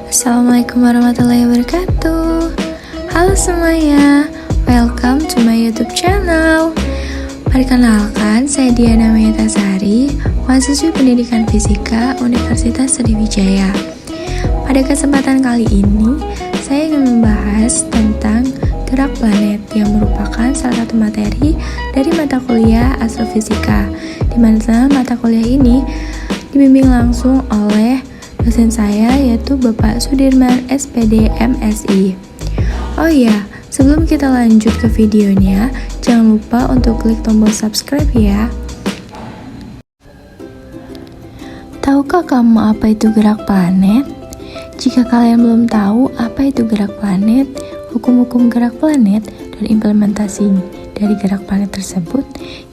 Assalamualaikum warahmatullahi wabarakatuh. Halo semuanya, welcome to my YouTube channel. Perkenalkan, saya Diana Metasari, mahasiswi Pendidikan Fisika Universitas Sriwijaya. Pada kesempatan kali ini, saya ingin membahas tentang gerak planet yang merupakan salah satu materi dari mata kuliah astrofisika, di mana mata kuliah ini dibimbing langsung oleh dosen saya, yaitu Bapak Sudirman SPD MSI. Oh iya, sebelum kita lanjut ke videonya, jangan lupa untuk klik tombol subscribe ya. Tahukah kamu apa itu gerak planet? Jika kalian belum tahu apa itu gerak planet, hukum-hukum gerak planet, dan implementasi dari gerak planet tersebut,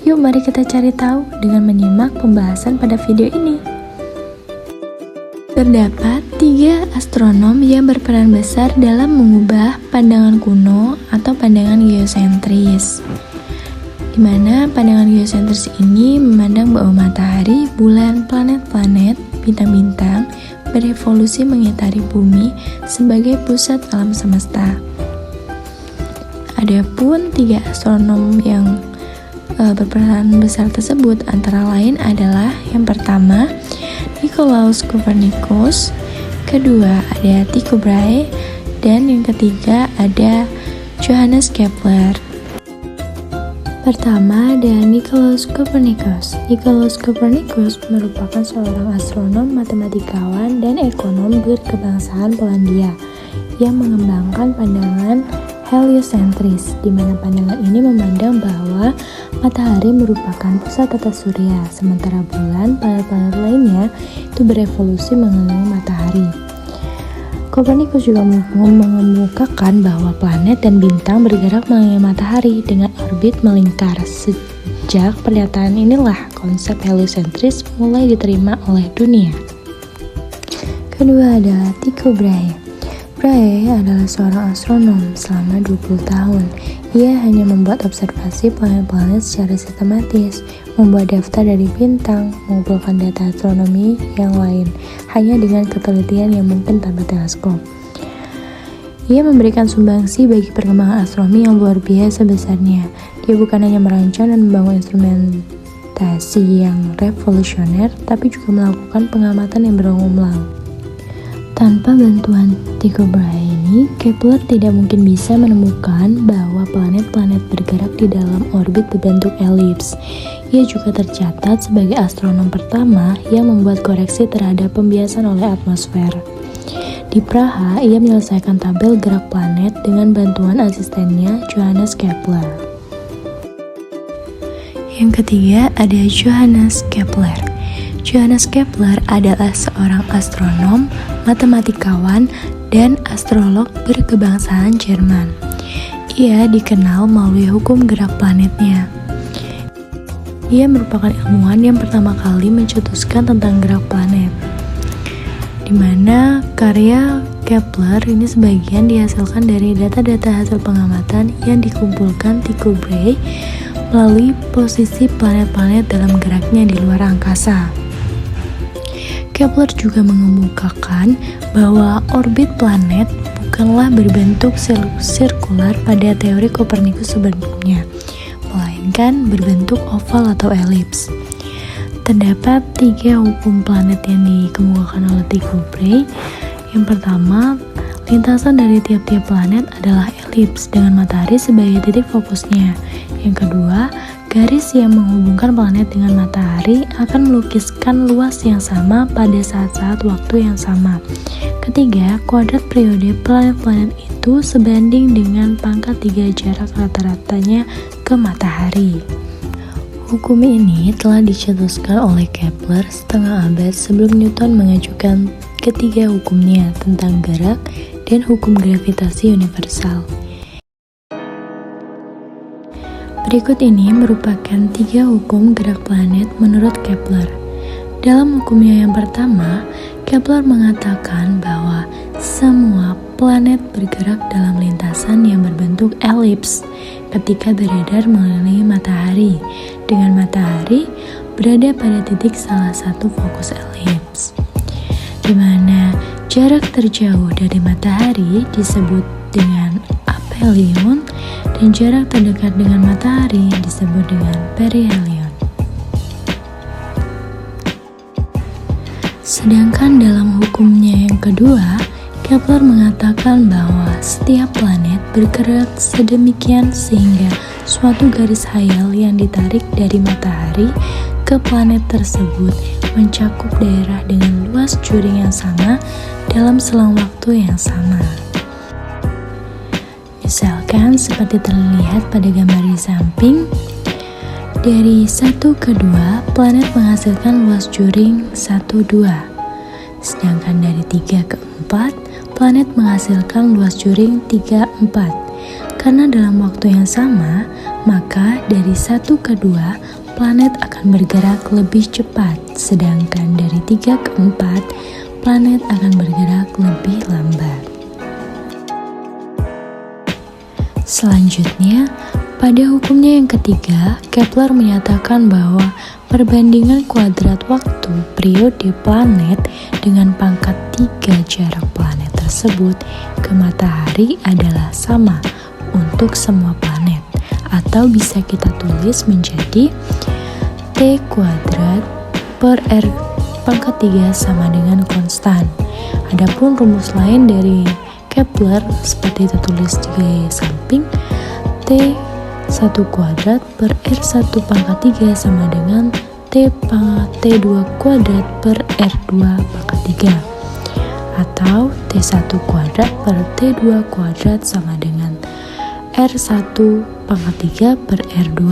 yuk mari kita cari tahu dengan menyimak pembahasan pada video ini. Terdapat 3 astronom yang berperan besar dalam mengubah pandangan kuno atau pandangan geosentris, di mana pandangan geosentris ini memandang bahwa matahari, bulan, planet-planet, bintang-bintang berevolusi mengitari bumi sebagai pusat alam semesta. Adapun 3 astronom yang berperan besar tersebut antara lain adalah yang pertama Nicolaus Copernicus, kedua ada Tycho Brahe, dan yang ketiga ada Johannes Kepler. Pertama ada Nicolaus Copernicus. Nicolaus Copernicus merupakan seorang astronom, matematikawan, dan ekonom berkebangsaan Polandia yang mengembangkan pandangan heliosentris, di mana pandangan ini memandang bahwa matahari merupakan pusat tata surya, sementara bulan, planet-planet lainnya itu berevolusi mengelilingi matahari. Copernicus juga mengemukakan bahwa planet dan bintang bergerak mengelilingi matahari dengan orbit melingkar. Sejak pernyataan inilah konsep heliosentris mulai diterima oleh dunia. Kedua adalah Tycho Brahe. Brahe adalah seorang astronom selama 20 tahun. Ia hanya membuat observasi planet-planet secara sistematis, membuat daftar dari bintang, mengumpulkan data astronomi yang lain, hanya dengan ketelitian yang mungkin tanpa teleskop. Ia memberikan sumbangsi bagi perkembangan astronomi yang luar biasa besarnya. Dia bukan hanya merancang dan membangun instrumentasi yang revolusioner, tapi juga melakukan pengamatan yang berulang-ulang. Tanpa bantuan Tycho Brahe ini, Kepler tidak mungkin bisa menemukan bahwa planet-planet bergerak di dalam orbit berbentuk elips. Ia juga tercatat sebagai astronom pertama yang membuat koreksi terhadap pembiasan oleh atmosfer. Di Praha, ia menyelesaikan tabel gerak planet dengan bantuan asistennya Johannes Kepler. Yang ketiga ada Johannes Kepler. Johannes Kepler adalah seorang astronom, matematikawan, dan astrolog berkebangsaan Jerman. Ia dikenal melalui hukum gerak planetnya. Ia merupakan ilmuwan yang pertama kali mencetuskan tentang gerak planet, di mana karya Kepler ini sebagian dihasilkan dari data-data hasil pengamatan yang dikumpulkan Tycho Brahe melalui posisi planet-planet dalam geraknya di luar angkasa. Kepler juga mengemukakan bahwa orbit planet bukanlah berbentuk sirkular pada teori Copernicus sebelumnya, melainkan berbentuk oval atau elips. Terdapat 3 hukum planet yang dikemukakan oleh Tycho Brahe. Yang pertama, lintasan dari tiap-tiap planet adalah elips dengan matahari sebagai titik fokusnya. Yang kedua, garis yang menghubungkan planet dengan matahari akan melukiskan luas yang sama pada saat-saat waktu yang sama. Ketiga, kuadrat periode planet-planet itu sebanding dengan pangkat 3 jarak rata-ratanya ke matahari. Hukum ini telah dicetuskan oleh Kepler setengah abad sebelum Newton mengajukan ketiga hukumnya tentang gerak dan hukum gravitasi universal. Berikut ini merupakan 3 hukum gerak planet menurut Kepler. Dalam hukumnya yang pertama, Kepler mengatakan bahwa semua planet bergerak dalam lintasan yang berbentuk elips ketika beredar mengelilingi matahari, dengan matahari berada pada titik salah satu fokus elips, di mana Jarak terjauh dari matahari disebut dengan aphelion dan jarak terdekat dengan matahari disebut dengan perihelion. Sedangkan dalam hukumnya yang kedua, Kepler mengatakan bahwa setiap planet bergerak sedemikian sehingga suatu garis hayal yang ditarik dari matahari ke planet tersebut mencakup daerah dengan luas juring yang sama dalam selang waktu yang sama. Misalkan seperti terlihat pada gambar di samping, dari 1 ke 2 planet menghasilkan luas juring 1,2. Sedangkan dari 3 ke 4 planet menghasilkan luas juring 3,4. Karena dalam waktu yang sama, maka dari 1 ke 2 planet akan bergerak lebih cepat, sedangkan dari 3 ke 4 planet akan bergerak lebih lambat. Selanjutnya, pada hukumnya yang ketiga, Kepler menyatakan bahwa perbandingan kuadrat waktu periode planet dengan pangkat 3 jarak planet tersebut ke matahari adalah sama untuk semua planet, atau bisa kita tulis menjadi T kuadrat per R pangkat 3 sama dengan konstan. Adapun rumus lain dari Kepler seperti tertulis di samping, T 1 kuadrat per R1 pangkat 3 sama dengan T2 kuadrat per R2 pangkat 3, atau T1 kuadrat per T2 kuadrat sama dengan R1 pangkat 3 per R2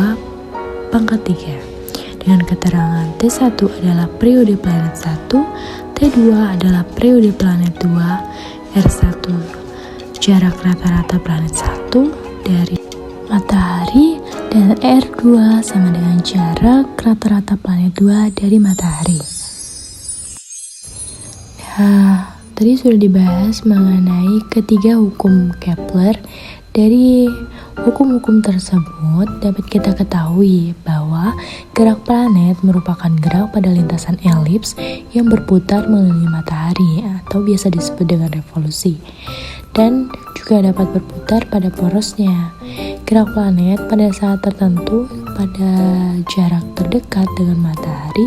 pangkat 3. Dengan keterangan T1 adalah periode planet 1, T2 adalah periode planet 2, R1 jarak rata-rata planet 1 dari matahari, dan R2 sama dengan jarak rata-rata planet 2 dari matahari. Nah, tadi sudah dibahas mengenai ketiga hukum Kepler. Dari hukum-hukum tersebut dapat kita ketahui bahwa gerak planet merupakan gerak pada lintasan elips yang berputar mengelilingi matahari atau biasa disebut dengan revolusi, dan juga dapat berputar pada porosnya. Gerak planet pada saat tertentu pada jarak terdekat dengan matahari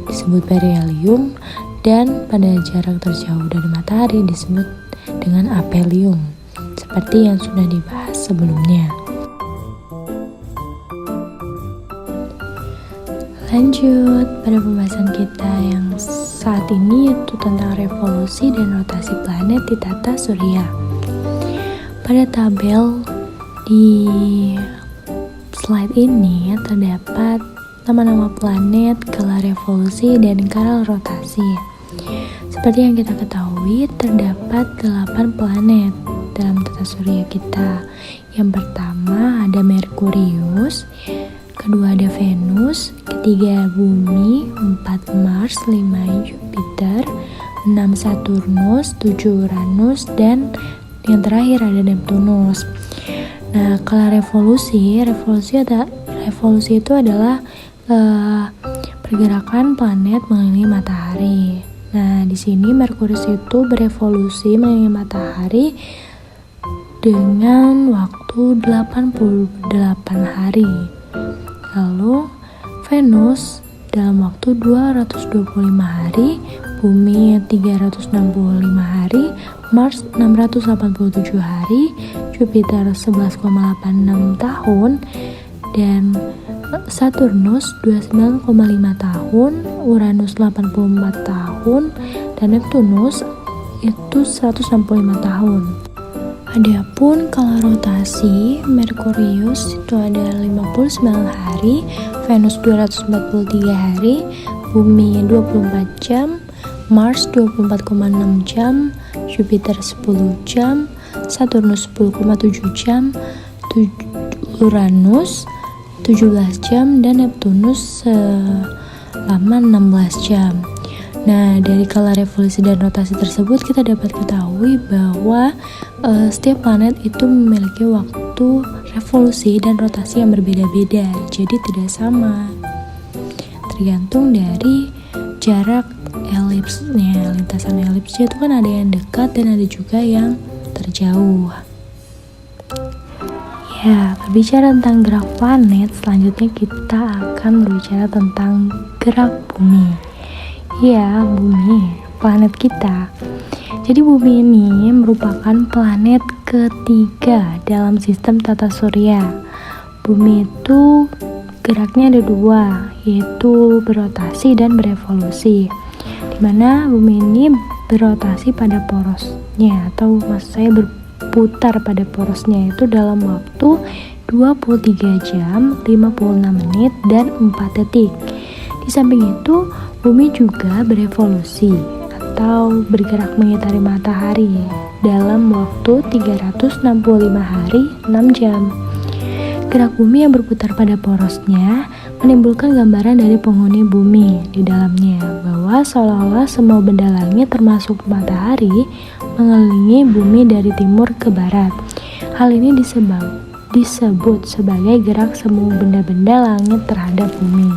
disebut perihelion, dan pada jarak terjauh dari matahari disebut dengan aphelion, seperti yang sudah dibahas sebelumnya. Lanjut pada pembahasan kita yang saat ini, yaitu tentang revolusi dan rotasi planet di tata surya. Pada tabel di slide ini terdapat nama-nama planet, skala revolusi, dan skala rotasi. Seperti yang kita ketahui, terdapat 8 planet dalam tata surya kita. Yang pertama ada Merkurius, kedua ada Venus, ketiga Bumi, 4 Mars, 5 Jupiter, 6 Saturnus, 7 Uranus, dan yang terakhir ada Neptunus. Nah, kalau revolusi itu adalah pergerakan planet mengelilingi matahari. Nah, di sini Merkurius itu berevolusi mengelilingi matahari dengan waktu 88 hari. Lalu Venus dalam waktu 225 hari, Bumi 365 hari, Mars 687 hari, Jupiter 11,86 tahun, dan Saturnus 29,5 tahun, Uranus 84 tahun, dan Neptunus itu 165 tahun. Adapun kalau rotasi, Merkurius itu ada 59 hari, Venus 243 hari, Bumi 24 jam, Mars 24,6 jam, Jupiter 10 jam, Saturnus 10,7 jam, Uranus 17 jam, dan Neptunus selama 16 jam. Nah, dari skala revolusi dan rotasi tersebut kita dapat ketahui bahwa setiap planet itu memiliki waktu revolusi dan rotasi yang berbeda-beda, jadi tidak sama. Tergantung dari jarak elipsnya. Lintasan elipsnya itu kan ada yang dekat dan ada juga yang terjauh. Ya, berbicara tentang gerak planet, selanjutnya kita akan berbicara tentang gerak bumi. Ya, bumi, planet kita. Jadi bumi ini merupakan planet ketiga dalam sistem tata surya. Bumi itu geraknya ada dua, yaitu berotasi dan berevolusi. Dimana bumi ini berotasi pada porosnya, atau maksud saya berputar pada porosnya itu dalam waktu 23 jam, 56 menit, dan 4 detik. Di samping itu, bumi juga berevolusi atau bergerak mengitari matahari dalam waktu 365 hari, 6 jam. Gerak bumi yang berputar pada porosnya menimbulkan gambaran dari penghuni bumi di dalamnya, bahwa seolah-olah semua benda langit termasuk matahari mengelilingi bumi dari timur ke barat. Hal ini disebut sebagai gerak semua benda-benda langit terhadap bumi.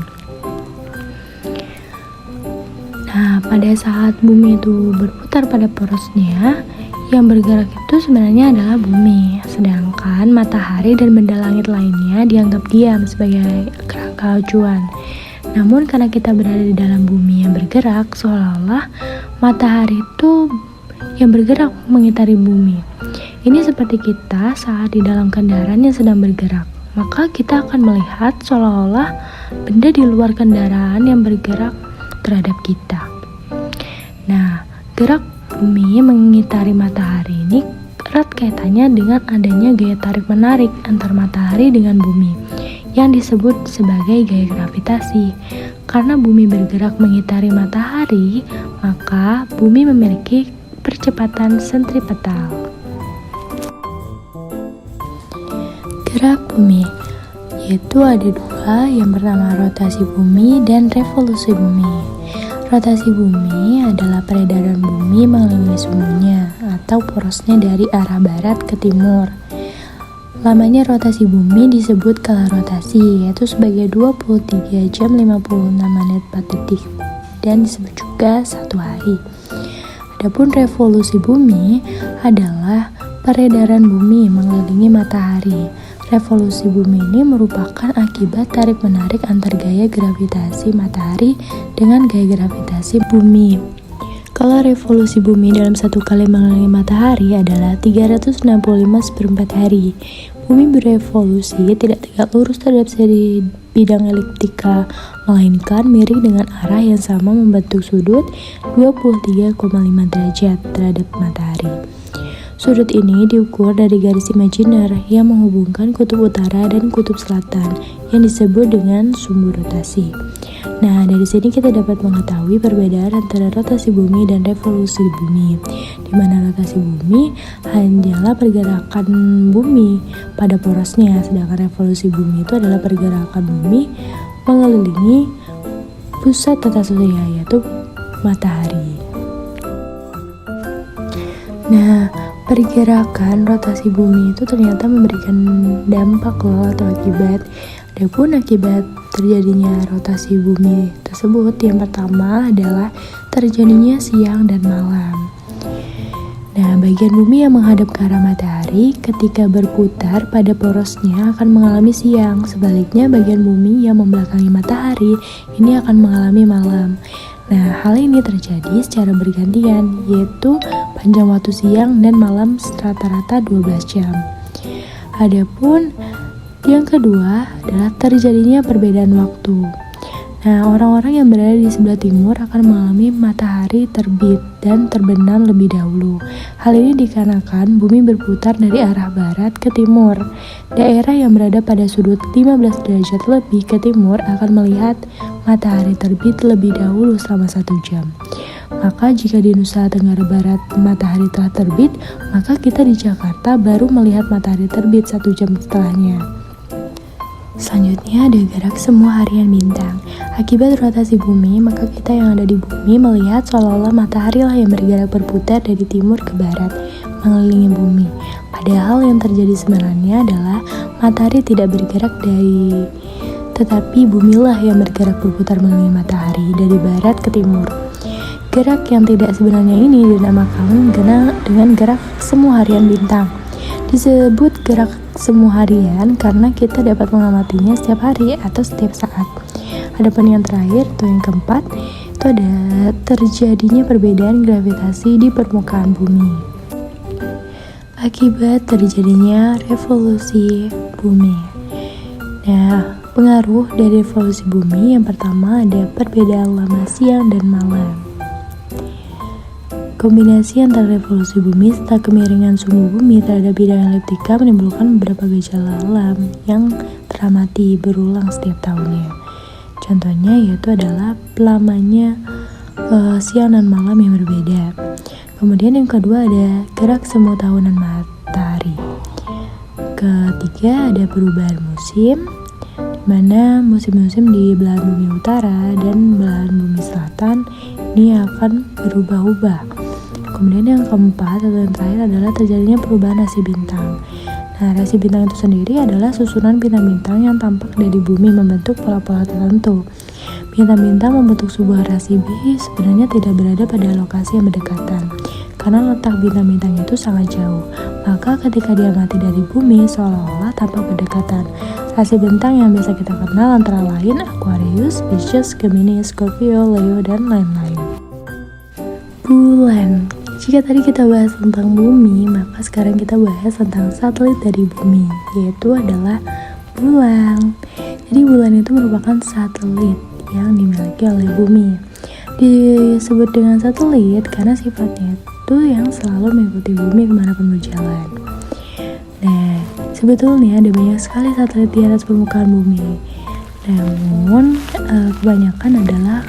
Nah, pada saat bumi itu berputar pada porosnya, yang bergerak itu sebenarnya adalah bumi, sedangkan matahari dan benda langit lainnya dianggap diam sebagai kerangka acuan. Namun karena kita berada di dalam bumi yang bergerak, seolah-olah matahari itu yang bergerak mengitari bumi. Ini seperti kita saat di dalam kendaraan yang sedang bergerak, maka kita akan melihat seolah-olah benda di luar kendaraan yang bergerak terhadap kita. Nah, gerak bumi mengitari matahari ini erat kaitannya dengan adanya gaya tarik-menarik antar matahari dengan bumi yang disebut sebagai gaya gravitasi. Karena bumi bergerak mengitari matahari, maka bumi memiliki percepatan sentripetal. Gerak bumi yaitu ada dua, yang pertama rotasi bumi dan revolusi bumi. Rotasi bumi adalah peredaran bumi mengelilingi sumunya atau porosnya dari arah barat ke timur. Lamanya rotasi bumi disebut kala rotasi, yaitu sebagai 23 jam 56 menit 4 detik, dan disebut juga 1 hari. Adapun revolusi bumi adalah peredaran bumi mengelilingi matahari. Revolusi bumi ini merupakan akibat tarik-menarik antar gaya gravitasi matahari dengan gaya gravitasi bumi. Kalau revolusi bumi dalam satu kali mengelilingi matahari adalah 365/4 hari. Bumi berevolusi tidak tegak lurus terhadap seri bidang eliptika, melainkan miring dengan arah yang sama membentuk sudut 23,5 derajat terhadap matahari. Sudut ini diukur dari garis imajiner yang menghubungkan kutub utara dan kutub selatan yang disebut dengan sumbu rotasi. Nah, dari sini kita dapat mengetahui perbedaan antara rotasi bumi dan revolusi bumi, di mana rotasi bumi hanyalah pergerakan bumi pada porosnya, sedangkan revolusi bumi itu adalah pergerakan bumi mengelilingi pusat tata surya, yaitu matahari. Nah, pergerakan rotasi bumi itu ternyata memberikan dampak atau akibat. Adapun akibat terjadinya rotasi bumi tersebut, yang pertama adalah terjadinya siang dan malam. Nah, bagian bumi yang menghadap ke arah matahari ketika berputar pada porosnya akan mengalami siang. Sebaliknya, bagian bumi yang membelakangi matahari ini akan mengalami malam. Nah, hal ini terjadi secara bergantian, yaitu panjang waktu siang dan malam rata-rata 12 jam. Adapun yang kedua adalah terjadinya perbedaan waktu. Nah, orang-orang yang berada di sebelah timur akan mengalami matahari terbit dan terbenam lebih dahulu. Hal ini dikarenakan bumi berputar dari arah barat ke timur. Daerah yang berada pada sudut 15 derajat lebih ke timur akan melihat matahari terbit lebih dahulu selama 1 jam. Maka jika di Nusa Tenggara Barat matahari telah terbit, maka kita di Jakarta baru melihat matahari terbit 1 jam setelahnya. Selanjutnya ada gerak semua harian bintang. Akibat rotasi bumi, maka kita yang ada di bumi melihat seolah-olah matahari lah yang bergerak berputar dari timur ke barat mengelilingi bumi. Padahal yang terjadi sebenarnya adalah matahari tidak bergerak tetapi bumilah yang bergerak berputar mengelilingi matahari dari barat ke timur. Gerak yang tidak sebenarnya ini dinamakan dengan gerak semu harian bintang. Disebut gerak semu harian karena kita dapat mengamatinya setiap hari atau setiap saat. Adapun yang terakhir atau yang keempat, itu ada terjadinya perbedaan gravitasi di permukaan bumi akibat terjadinya revolusi bumi. Nah, pengaruh dari revolusi bumi yang pertama ada perbedaan lama siang dan malam. Kombinasi antara revolusi bumi serta kemiringan sumbu bumi terhadap bidang eliptika menimbulkan beberapa gejala alam yang teramati berulang setiap tahunnya. Contohnya yaitu adalah lamanya siang dan malam yang berbeda. Kemudian yang kedua ada gerak semu tahunan matahari. Ketiga ada perubahan musim, di mana musim-musim di belahan bumi utara dan belahan bumi selatan ini akan berubah-ubah. Kemudian yang keempat atau yang terakhir adalah terjadinya perubahan rasi bintang. Nah, rasi bintang itu sendiri adalah susunan bintang-bintang yang tampak dari bumi membentuk pola-pola tertentu. Bintang-bintang membentuk sebuah rasi B sebenarnya tidak berada pada lokasi yang berdekatan, karena letak bintang-bintang itu sangat jauh. Maka ketika diamati dari bumi seolah-olah tampak berdekatan. Rasi bintang yang biasa kita kenal antara lain Aquarius, Pisces, Gemini, Scorpio, Leo, dan lain-lain. Bulan. Jika tadi kita bahas tentang bumi, maka sekarang kita bahas tentang satelit dari bumi, yaitu adalah bulan. Jadi bulan itu merupakan satelit yang dimiliki oleh bumi. Disebut dengan satelit karena sifatnya itu yang selalu mengikuti bumi kemanapun berjalan. Nah, sebetulnya ada banyak sekali satelit di atas permukaan bumi. Namun, kebanyakan adalah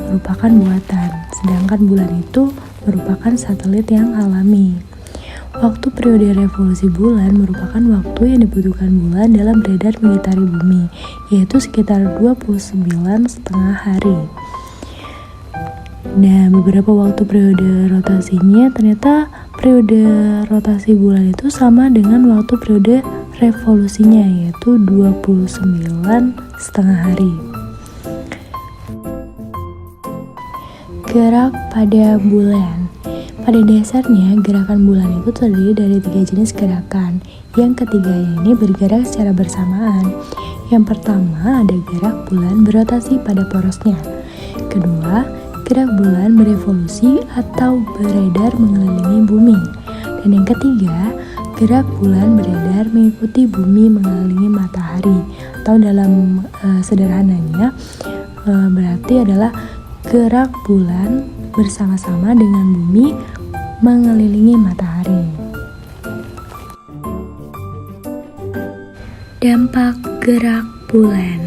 merupakan buatan, sedangkan bulan itu merupakan satelit yang alami. Waktu periode revolusi bulan merupakan waktu yang dibutuhkan bulan dalam beredar mengitari bumi, yaitu sekitar 29,5 hari. Nah, beberapa waktu periode rotasinya ternyata periode rotasi bulan itu sama dengan waktu periode revolusinya, yaitu 29,5 hari. Gerak pada bulan. Pada dasarnya, gerakan bulan itu terdiri dari 3 jenis gerakan. Yang ketiganya ini bergerak secara bersamaan. Yang pertama ada gerak bulan berotasi pada porosnya. Kedua, gerak bulan berevolusi atau beredar mengelilingi bumi. Dan yang ketiga, gerak bulan beredar mengikuti bumi mengelilingi matahari. Atau dalam sederhananya, berarti adalah gerak bulan bersama-sama dengan bumi mengelilingi matahari. Dampak gerak bulan.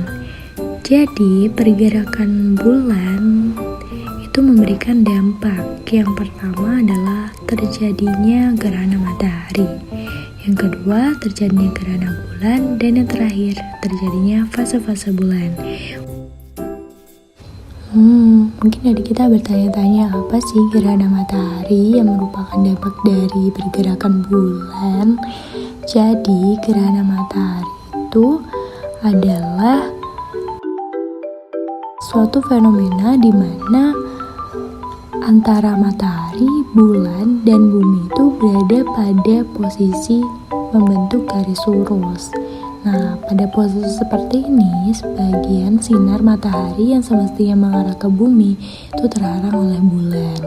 Jadi, pergerakan bulan itu memberikan dampak. Yang pertama adalah terjadinya gerhana matahari. Yang kedua, terjadinya gerhana bulan. Dan yang terakhir, terjadinya fase-fase bulan. Mungkin dari kita bertanya-tanya apa sih gerhana matahari yang merupakan dampak dari pergerakan bulan. Jadi gerhana matahari itu adalah suatu fenomena di mana antara matahari, bulan, dan bumi itu berada pada posisi membentuk garis lurus. Nah, pada posisi seperti ini, sebagian sinar matahari yang semestinya mengarah ke bumi itu terhalang oleh bulan.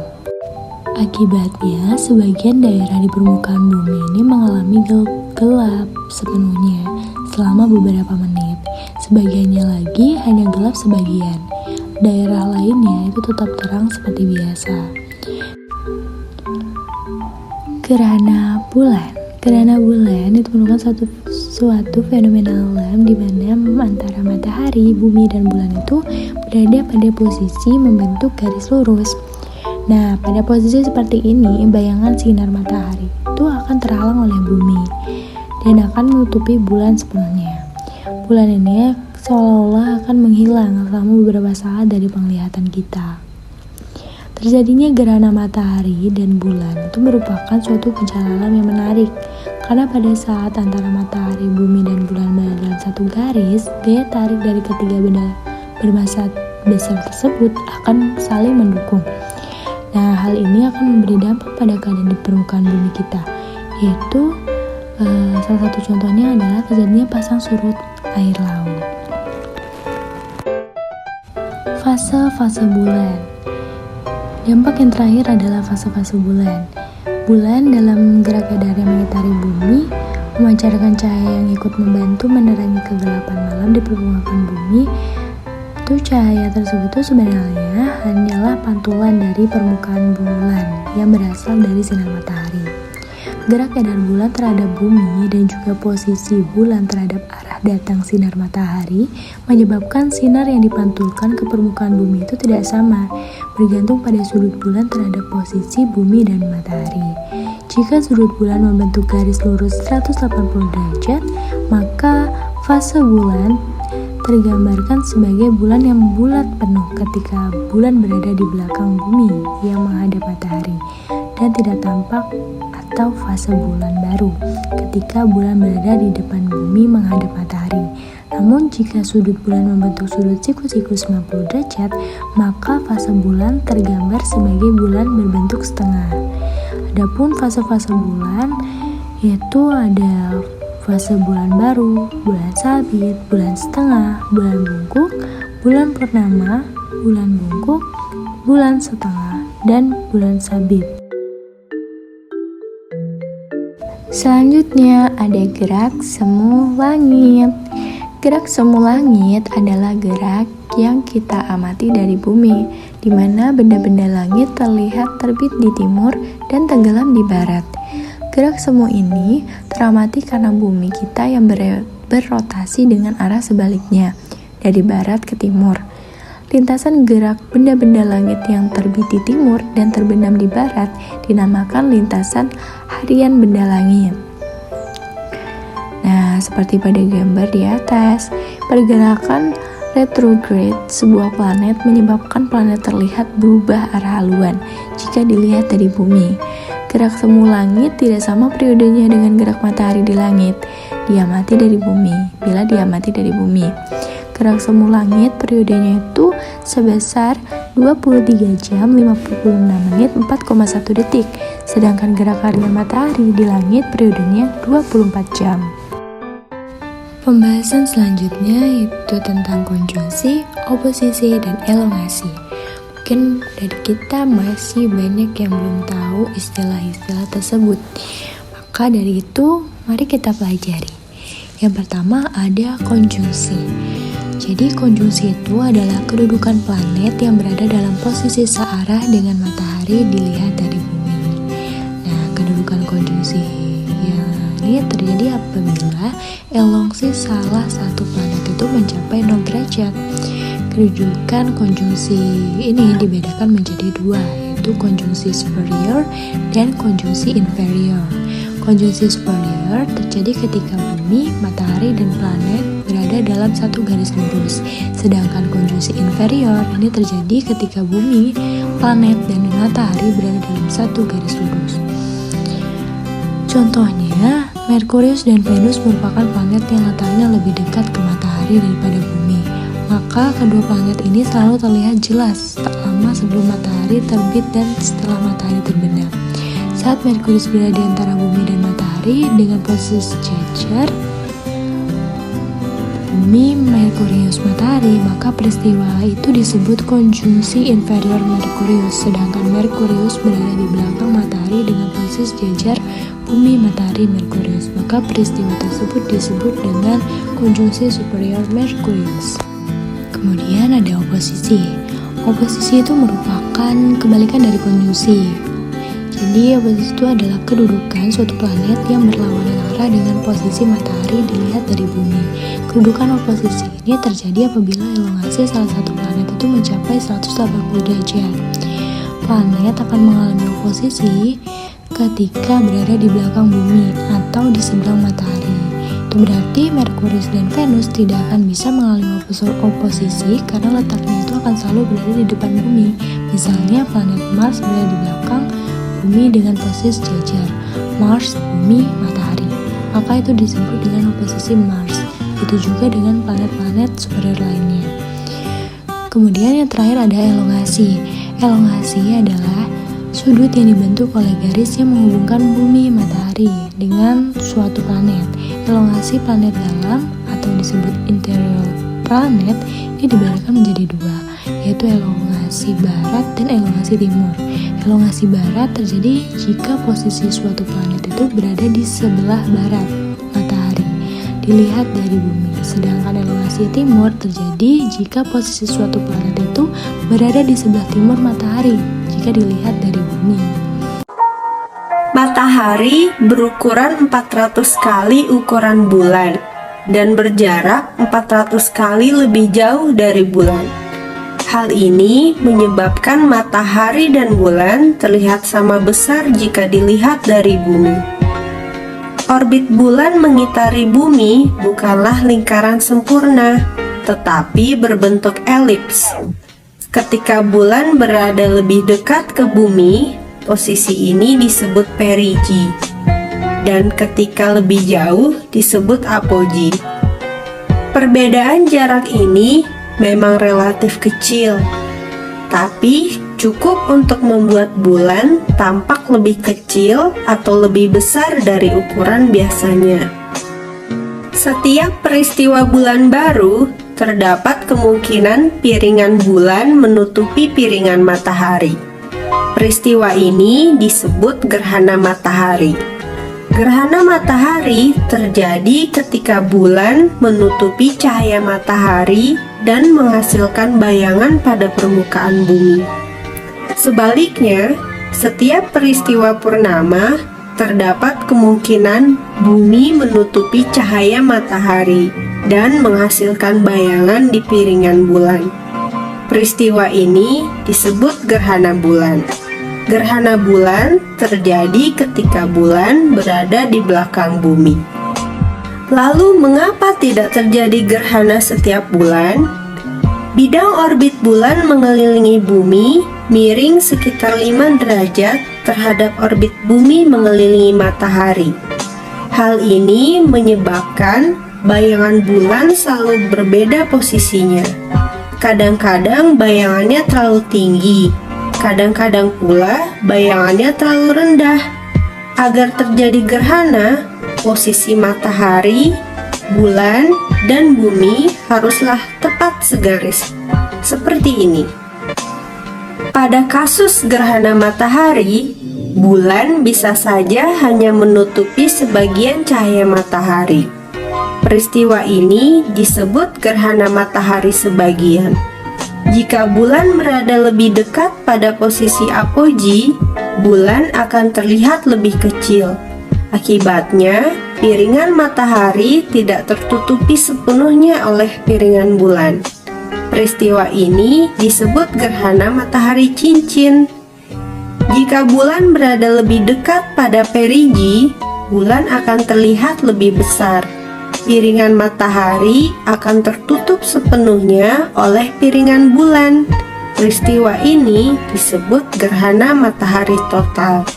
Akibatnya, sebagian daerah di permukaan bumi ini mengalami gelap sepenuhnya selama beberapa menit. Sebagiannya lagi hanya gelap sebagian. Daerah lainnya itu tetap terang seperti biasa. Gerhana bulan. Gerhana bulan itu merupakan suatu fenomena alam di mana antara matahari, bumi, dan bulan itu berada pada posisi membentuk garis lurus. Nah, pada posisi seperti ini, bayangan sinar matahari itu akan terhalang oleh bumi dan akan menutupi bulan sepenuhnya. Bulan ini seolah-olah akan menghilang selama beberapa saat dari penglihatan kita. Terjadinya gerhana matahari dan bulan itu merupakan suatu gejala alam yang menarik, karena pada saat antara matahari, bumi, dan bulan berada dalam satu garis, daya tarik dari ketiga benda bermassa besar tersebut akan saling mendukung. Nah, hal ini akan memberi dampak pada keadaan di permukaan bumi kita, yaitu salah satu contohnya adalah terjadinya pasang surut air laut. Fase-fase bulan. Dampak yang terakhir adalah fase-fase bulan. Bulan dalam gerak edarnya mengitari bumi memancarkan cahaya yang ikut membantu menerangi kegelapan malam di permukaan bumi. Itu cahaya tersebut itu sebenarnya hanyalah pantulan dari permukaan bulan yang berasal dari sinar matahari. Gerak edar bulan terhadap bumi dan juga posisi bulan terhadap arah datang sinar matahari menyebabkan sinar yang dipantulkan ke permukaan bumi itu tidak sama, bergantung pada sudut bulan terhadap posisi bumi dan matahari. Jika sudut bulan membentuk garis lurus 180 derajat, maka fase bulan tergambarkan sebagai bulan yang bulat penuh ketika bulan berada di belakang bumi yang menghadap matahari, dan tidak tampak atau fase bulan baru ketika bulan berada di depan bumi menghadap matahari. Namun jika sudut bulan membentuk sudut siku-siku 90 derajat, maka fase bulan tergambar sebagai bulan berbentuk setengah. Adapun fase-fase bulan yaitu ada fase bulan baru, bulan sabit, bulan setengah, bulan bungkuk, bulan purnama, bulan bungkuk, bulan setengah, dan bulan sabit. Selanjutnya ada gerak semu langit. Gerak semu langit adalah gerak yang kita amati dari bumi, di mana benda-benda langit terlihat terbit di timur dan tenggelam di barat. Gerak semu ini teramati karena bumi kita yang berrotasi dengan arah sebaliknya, dari barat ke timur. Lintasan gerak benda-benda langit yang terbit di timur dan terbenam di barat dinamakan lintasan harian benda langit. Nah, seperti pada gambar di atas, pergerakan retrograde sebuah planet menyebabkan planet terlihat berubah arah haluan jika dilihat dari bumi. Gerak semu langit tidak sama periodenya dengan gerak matahari di langit bila diamati dari bumi. Gerak semu langit periodenya itu sebesar 23 jam 56 menit 4,1 detik, sedangkan gerak harian matahari di langit periodenya 24 jam. Pembahasan selanjutnya itu tentang konjungsi, oposisi, dan elongasi. Mungkin dari kita masih banyak yang belum tahu istilah-istilah tersebut. Maka dari itu, mari kita pelajari. Yang pertama ada konjungsi. Jadi konjungsi itu adalah kedudukan planet yang berada dalam posisi searah dengan matahari dilihat dari bumi. Nah, kedudukan konjungsi ini terjadi apabila elongsi salah satu planet itu mencapai 0 derajat. Kedudukan konjungsi ini dibedakan menjadi dua, yaitu konjungsi superior dan konjungsi inferior. Konjungsi superior terjadi ketika bumi, matahari, dan planet berada dalam satu garis lurus. Sedangkan konjungsi inferior ini terjadi ketika bumi, planet, dan matahari berada dalam satu garis lurus. Contohnya, Merkurius dan Venus merupakan planet yang letaknya lebih dekat ke matahari daripada bumi. Maka kedua planet ini selalu terlihat jelas tak lama sebelum matahari terbit dan setelah matahari terbenam. Saat Merkurius berada di antara bumi dan matahari dengan posisi sejajar bumi, Merkurius, matahari, maka peristiwa itu disebut konjungsi inferior Merkurius, sedangkan Merkurius berada di belakang matahari dengan posisi sejajar bumi, matahari, Merkurius, maka peristiwa tersebut disebut dengan konjungsi superior Merkurius. Kemudian ada oposisi. Oposisi itu merupakan kebalikan dari konjungsi. Jadi oposisi itu adalah kedudukan suatu planet yang berlawanan arah dengan posisi matahari dilihat dari bumi. Kedudukan oposisi ini terjadi apabila elongasi salah satu planet itu mencapai 180 derajat. Planet akan mengalami oposisi ketika berada di belakang bumi atau di seberang matahari. Itu berarti Merkurius dan Venus tidak akan bisa mengalami oposisi karena letaknya itu akan selalu berada di depan bumi. Misalnya planet Mars berada di belakang bumi dengan posisi sejajar Mars, bumi, matahari. Maka itu disebut dengan oposisi Mars. Itu juga dengan planet-planet superior lainnya. Kemudian yang terakhir ada elongasi. Elongasi adalah sudut yang dibentuk oleh garis yang menghubungkan bumi matahari dengan suatu planet. Elongasi planet dalam atau disebut interior planet ini dibedakan menjadi dua, yaitu elongasi barat dan elongasi timur. Elongasi barat terjadi jika posisi suatu planet itu berada di sebelah barat matahari dilihat dari bumi, sedangkan elongasi timur terjadi jika posisi suatu planet itu berada di sebelah timur matahari jika dilihat dari bumi. Matahari berukuran 400 kali ukuran bulan dan berjarak 400 kali lebih jauh dari bulan. Hal ini menyebabkan matahari dan bulan terlihat sama besar jika dilihat dari bumi. Orbit bulan mengitari bumi bukanlah lingkaran sempurna, tetapi berbentuk elips. Ketika bulan berada lebih dekat ke bumi, posisi ini disebut perigi, dan ketika lebih jauh disebut apogee. Perbedaan jarak ini memang relatif kecil, tapi cukup untuk membuat bulan tampak lebih kecil atau lebih besar dari ukuran biasanya. Setiap peristiwa bulan baru, terdapat kemungkinan piringan bulan menutupi piringan matahari. Peristiwa ini disebut gerhana matahari. Gerhana matahari terjadi ketika bulan menutupi cahaya matahari dan menghasilkan bayangan pada permukaan bumi. Sebaliknya, setiap peristiwa purnama terdapat kemungkinan bumi menutupi cahaya matahari dan menghasilkan bayangan di piringan bulan. Peristiwa ini disebut gerhana bulan. Gerhana bulan terjadi ketika bulan berada di belakang bumi. Lalu, mengapa tidak terjadi gerhana setiap bulan? Bidang orbit bulan mengelilingi bumi miring sekitar 5 derajat terhadap orbit bumi mengelilingi matahari. Hal ini menyebabkan bayangan bulan selalu berbeda posisinya. Kadang-kadang bayangannya terlalu tinggi, kadang-kadang pula bayangannya terlalu rendah. Agar terjadi gerhana, posisi matahari, bulan, dan bumi haruslah tepat segaris, seperti ini. Pada kasus gerhana matahari, bulan bisa saja hanya menutupi sebagian cahaya matahari. Peristiwa ini disebut gerhana matahari sebagian. Jika bulan berada lebih dekat pada posisi apogee, bulan akan terlihat lebih kecil. Akibatnya, piringan matahari tidak tertutupi sepenuhnya oleh piringan bulan. Peristiwa ini disebut gerhana matahari cincin. Jika bulan berada lebih dekat pada perigi, bulan akan terlihat lebih besar. Piringan matahari akan tertutup sepenuhnya oleh piringan bulan. Peristiwa ini disebut gerhana matahari total.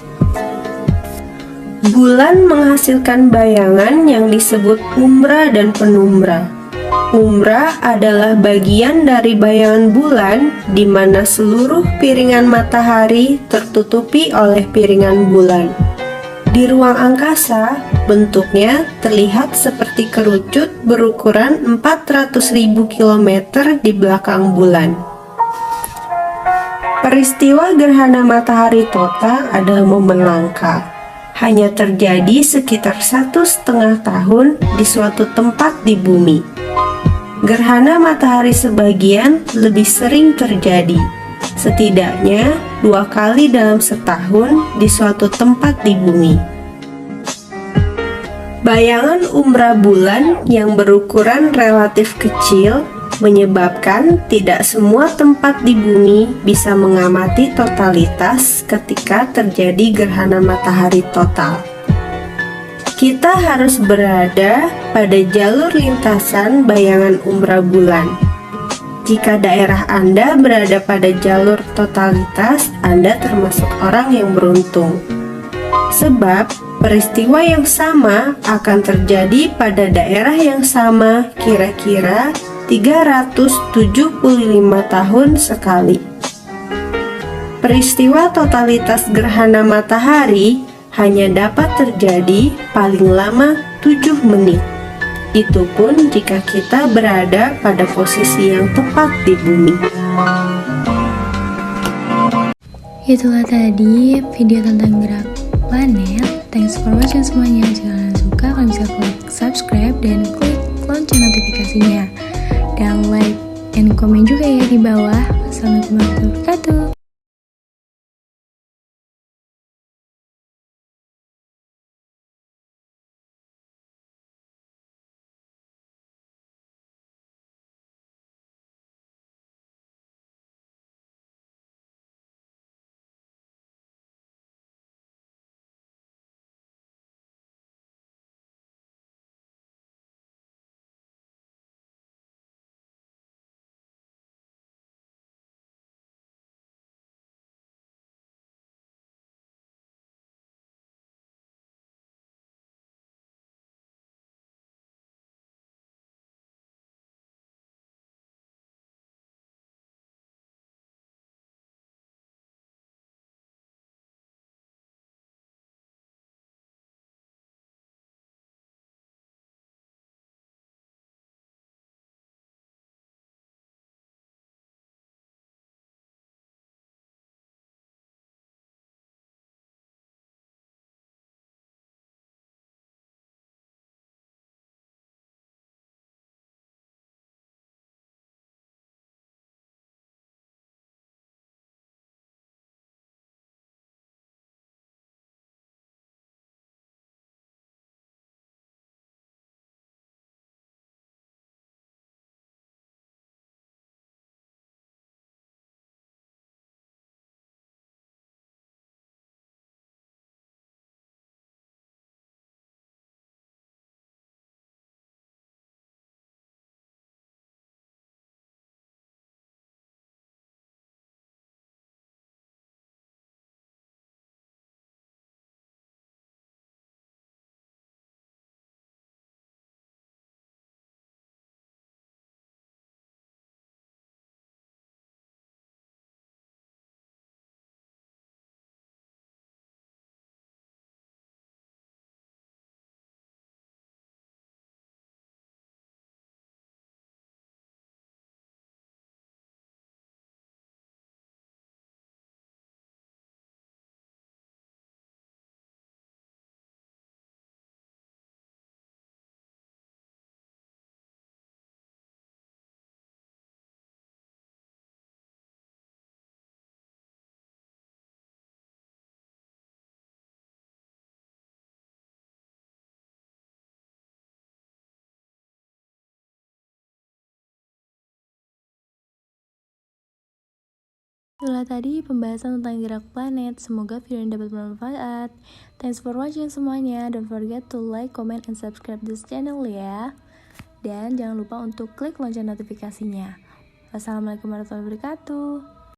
Bulan menghasilkan bayangan yang disebut umbra dan penumbra. Umbra adalah bagian dari bayangan bulan di mana seluruh piringan matahari tertutupi oleh piringan bulan. Di ruang angkasa, bentuknya terlihat seperti kerucut berukuran 400.000 km di belakang bulan. Peristiwa gerhana matahari total adalah momen langka. Hanya terjadi sekitar 1,5 tahun di suatu tempat di bumi. Gerhana matahari sebagian lebih sering terjadi, setidaknya 2 kali dalam setahun di suatu tempat di bumi. Bayangan umbra bulan yang berukuran relatif kecil menyebabkan tidak semua tempat di bumi bisa mengamati totalitas ketika terjadi gerhana matahari total. Kita harus berada pada jalur lintasan bayangan umbra bulan. Jika daerah Anda berada pada jalur totalitas, Anda termasuk orang yang beruntung. Sebab peristiwa yang sama akan terjadi pada daerah yang sama kira-kira 375 tahun sekali. Peristiwa totalitas gerhana matahari hanya dapat terjadi paling lama 7 menit. Itu pun jika kita berada pada posisi yang tepat di bumi. Itulah tadi video tentang gerak planet. Thanks for watching semuanya. Jika kalian suka, kalian bisa klik subscribe dan klik lonceng notifikasinya. Dan like and komen juga ya di bawah. Wassalamualaikum warahmatullahi wabarakatuh. Itulah tadi pembahasan tentang gerak planet. Semoga video ini dapat bermanfaat. Thanks for watching semuanya. Don't forget to like, comment, and subscribe this channel ya. Dan jangan lupa untuk klik lonceng notifikasinya. Wassalamualaikum warahmatullahi wabarakatuh.